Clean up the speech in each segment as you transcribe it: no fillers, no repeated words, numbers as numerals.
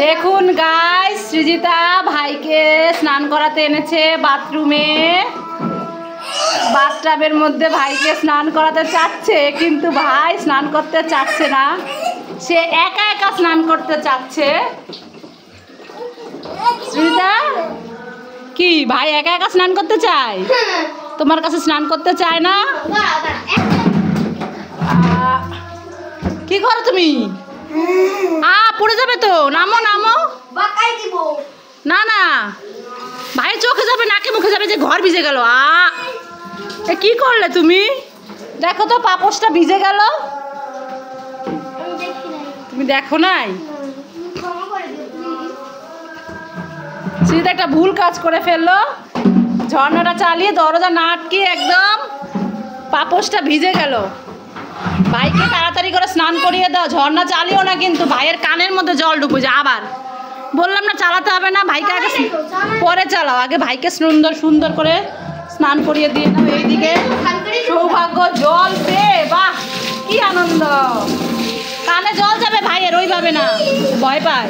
দেখুন গাইস, সৃজিতা ভাইকে স্নান করাতে এনেছে বাথরুমে। বাথটাবের মধ্যে ভাইকে স্নান করাতে চাচ্ছে, কিন্তু ভাই স্নান করতে চাচ্ছে না, সে একা একা স্নান করতে চাচ্ছে। সৃজিতা, কি ভাই একা একা স্নান করতে চায়? তোমার কাছে স্নান করতে চায় না? কি করো তুমি? পড়ে যাবে তো, নামো নামো। না না, ভাই চোখে যাবে, নাকে মুখে যাবে, যে ঘর ভিজে গেল। কি করলে তুমি? দেখো তো পাপোশটা ভিজে গেল। তুমি দেখো নাই? সেটা একটা ভুল কাজ করে ফেললো। ঝর্ণাটা চালিয়ে দরজা না আটকিয়ে একদম পাপোশটা ভিজে গেল। ভাইকে তাড়াতাড়ি করে স্নান করিয়ে দাও। ঝর্ণা চালিও না, কিন্তু ভাইয়ের কানের মধ্যে জল ঢুকবে যে। আবার বললাম না চালাতে হবে না, ভাইকে আগে পরে চালাও, আগে ভাইকে সুন্দর সুন্দর করে স্নান করিয়ে দিয়ে নাও। এইদিকে সৌভাগ্য জল পেয়ে বাহ কি আনন্দ। কানে জল যাবে ভাইয়ের, ওইভাবে না, ভয় পায়।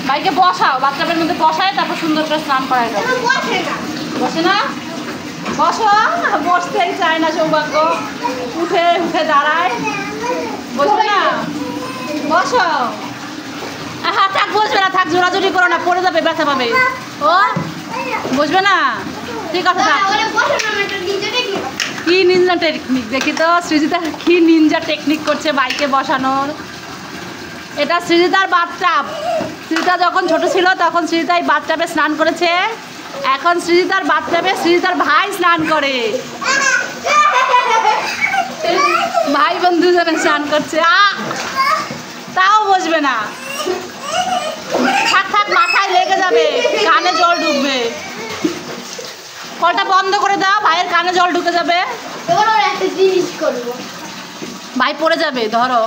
ভাইকে বসাও, বাথটাবের মধ্যে বসায়, তারপর সুন্দর করে স্নান করাই দাও। বসে না? বসো। বসতেই চায় না সৌভাগ্য, উঠে উঠে দাঁড়ায়। বসবে না? বসো। থাক, বসবে না, থাক, জোরাজোরি করো না, পড়ে যাবে, ব্যথা পাবে। ও বসবে না? ঠিক আছে, থাক। কি নিনজা টেকনিক দেখি তো, সৃজিতা কি নিনজা টেকনিক করছে বাইকে বসানোর। এটা সৃজিতার বাথটাব। সৃজিতা যখন ছোট ছিল তখন সৃজিতা এই বাথটাবে স্নান করেছে। এখন সৃজিতার বাথটাবে সৃজিতার ভাই স্নান করে। ভাই বোন দুজনে স্নান করছে। তাও বসবে না। থাক থাক, মাথায় লেগে যাবে, কানে জল ঢুকবে। কলটা বন্ধ করে দাও, ভাইয়ের কানে জল ঢুকে যাবে। ভাই পড়ে যাবে, ধরো।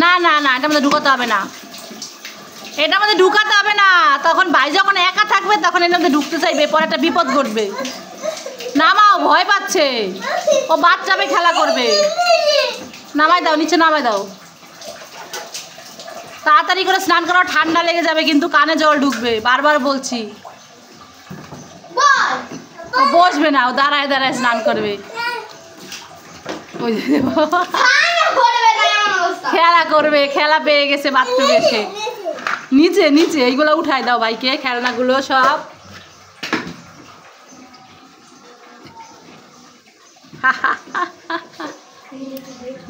না না না, এটার মধ্যে ঢুকাতে হবে না, এটার মধ্যে ঢুকাতে হবে না। তখন ভাই যখন একা থাকবে তখন এটার মধ্যে ঢুকতে চাইবে, পরে একটা বিপদ ঘটবে। নামাও, ভয় পাচ্ছে ও, বাচ্চাবে খেলা করবে। নামাই দাও, নিচে নামাই দাও। তাড়াতাড়ি করে স্নান করো, ঠান্ডা লেগে যাবে কিন্তু, কানে জল ঢুকবে, বারবার বলছি। ও বসবে না, ও দাঁড়ায় দাঁড়ায় স্নান করবে। খেলা করবে, খেলা পেয়ে গেছে বাথরুমে এসে। নিচে নিচে এইগুলো উঠাই দাও ভাইকে, খেলনাগুলো সব।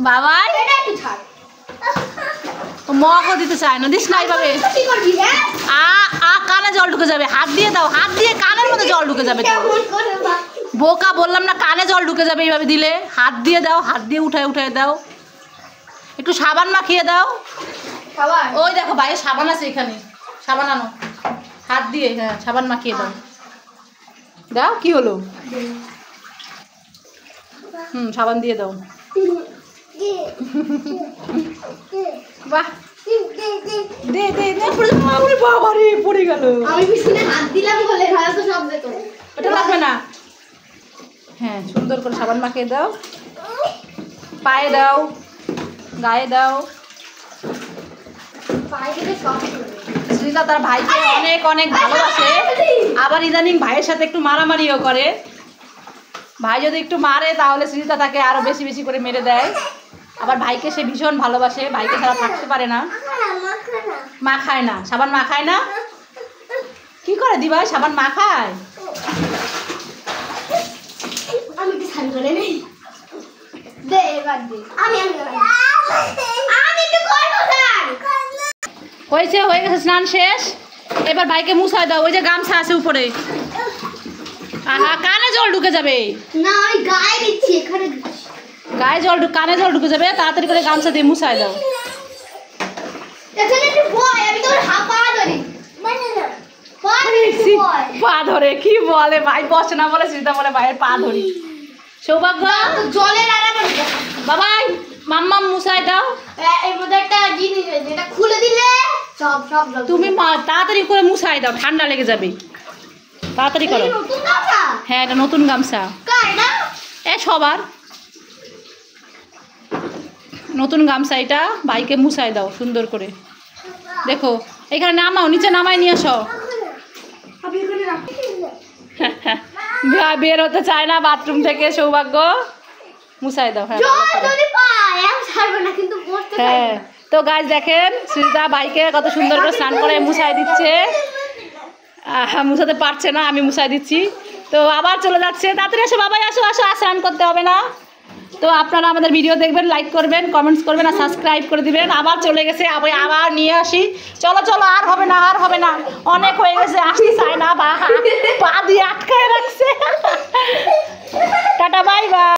বাবাই মগও দিতে চায় না, দিস না এইভাবে। কানে জল ঢুকে যাবে, হাত দিয়ে দাও, হাত দিয়ে কানের মধ্যে জল ঢুকে যাবে। বোকা, বললাম না কানে জল ঢুকে যাবে এইভাবে দিলে। হাত দিয়ে দাও, হাত দিয়ে উঠায় উঠায় দাও। একটু সাবান মাখিয়ে দাও। ওই দেখো ভাইয়ের সাবান আছে এখানে, সাবান আনো, হাত দিয়ে। হ্যাঁ, সাবান মাখিয়ে দাও। দাও, কি হলো? সাবান দিয়ে দাও। বাহ, দে দে দে, বাবা রে, পড়ে গেল। আমি পিছনে হাত দিলাম বলে হয়তো সব দেখো, ওটা লাগবে না। হ্যাঁ, সুন্দর করে সাবান মাখিয়ে দাও, পায়ে দাও, গায়ে দাও। সৃজিতা তার ভাইকে অনেক অনেক ভালোবাসে, আবার ইদানিং ভাইয়ের সাথে একটু মারামারিও করে। ভাই যদি একটু মারে তাহলে সৃজিতা তাকে আরো বেশি বেশি করে মেরে দেয়। আবার ভাইকে সে ভীষণ ভালোবাসে, ভাইকে ছাড়া থাকতে পারে না। মাখায় না, সাবান মাখায় না। কি করে দি ভাই, সাবান মাখায়? আমি কি স্নান করে নেই? দে এবার দে, আমি তো করব স্নান। হয়েছে, হয়ে গেছে স্নান শেষ। এবার ভাইকে মুছায় দাও, ওই যে গামছা আছে উপরে। কানে জল ঢুকে যাবে। না, আমি গায়ে দিচ্ছি, এখানে গায়ে জল, কানে জল ঢুকে যাবে। তাড়াতাড়ি করে গামছা দিয়ে মুছায় দাও। এখানে একটু ভয়, আমি তোর পা ধরি। পা ধরে কি বলে ভাই, বসে না বলে সৃজিতা বলে ভাইয়ের পা ধরি। সৌভাগ্য জলের আরাম বাবাই, মাম্মা মুছায় দাও। এর মধ্যে একটা জিনিস আছে, এটা খুলে দিলে সব সব তুমি তাড়াতাড়ি করে মুছায় দাও, ঠান্ডা লেগে যাবে। তাড়াতাড়ি করো। নতুন গামছা? হ্যাঁ, এটা নতুন গামছা। কার না? সবার। নতুন গামছা এটা ভাইকে মুছাই দাও সুন্দর করে। দেখো এখানে নামাও, নিচে নামাই নিয়ে আসো। আমি এখানে রাখি। বের হতে চায় না বাথরুম থেকে সৌভাগ্য, মুছাই দাও। হ্যাঁ যদি পায় আমি ছাড়বো না, কিন্তু বসতে হ্যাঁ। তো গাইস দেখেন সুজিতা ভাইকে কত সুন্দর করে স্নান করে মুছাই দিচ্ছে। মুছাতে পারছে না, আমি মুছাই দিচ্ছি। তো আবার চলে যাচ্ছে, তাড়াতাড়ি আসো বাবাই, আসো আসো, আর স্নান করতে হবে না। তো আপনারা আমাদের ভিডিও দেখবেন, লাইক করবেন, কমেন্টস করবেন আর সাবস্ক্রাইব করে দিবেন। আবার চলে গেছে, আবার নিয়ে আসি। চলো চলো, আর হবে না, আর হবে না, অনেক হয়ে গেছে, আসতে চায় না, পা দিয়ে আটকায় রাখছে। Tata, bye bye.